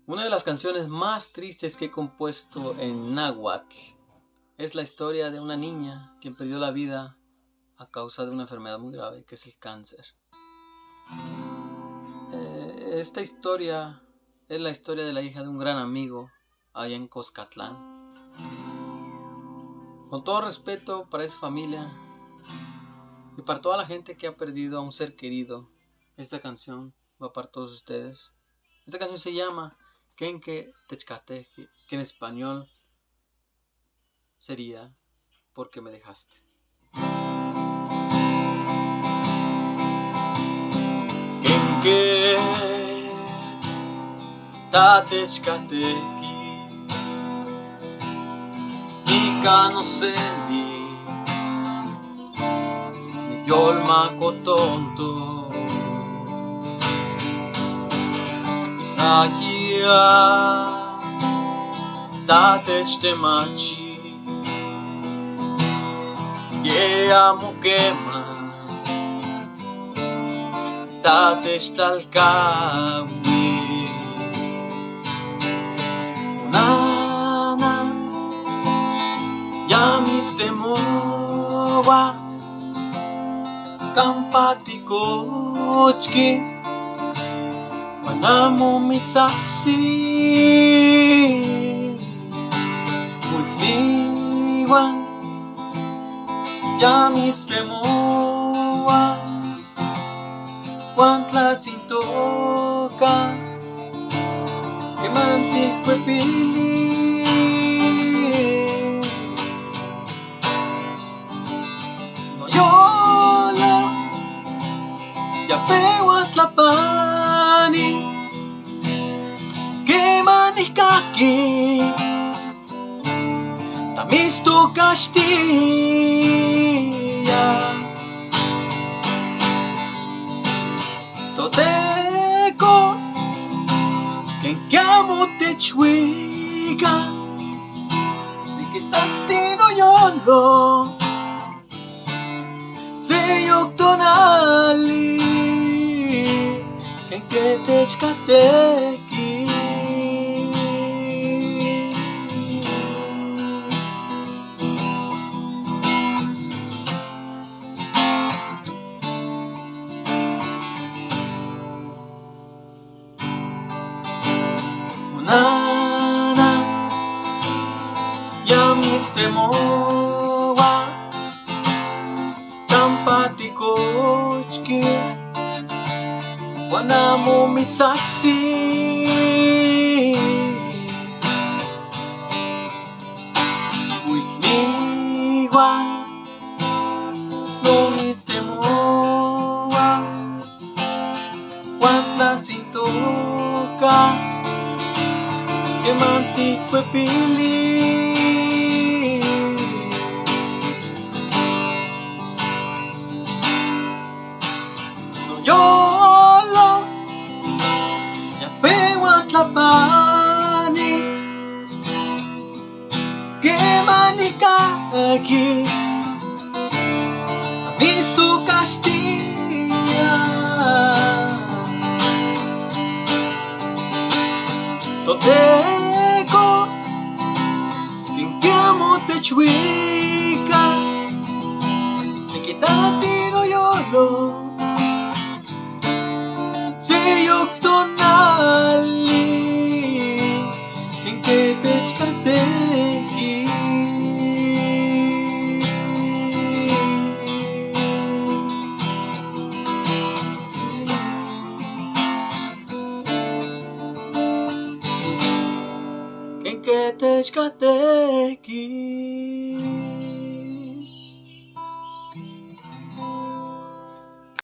Una de las canciones más tristes que he compuesto en náhuatl es la historia de una niña quien perdió la vida a causa de una enfermedad muy grave que es el cáncer. Esta historia es la historia de la hija de un gran amigo allá en Coscatlán. Con todo respeto para esa familia y para toda la gente que ha perdido a un ser querido, esta canción va para todos ustedes. Esta canción se llama Kenke Techkateji, que en español sería Porque me dejaste. Kenke Tatechkateki Ika no sendi Ni yolma kotonto Akia Tatechtemach Yea mukema Tatech talkawi Nana Yamis de moa Kampati kochki Wanamu mitsasi Mulniwan Yamis de moa Wantla tintoka Que mantikwe pili No yola Ya pewat la pani Que manikaki Tamisto Castilla Toteko Kenkiamo te chwiga Nikitatino yolo Seyok tonali Kenke techkateki Nana Yamis de moa Tampati kochki Wanamu mitsasi Wikniwan No mits de moa Wantla sintoka Que mantikwe pili No yolo Ya pewat la pani Que manikaki Visto Castilla Toteko Kenkiamo te chwika Nikitati no yolo Seyok tonali Kenke techkateki Kenke techkateki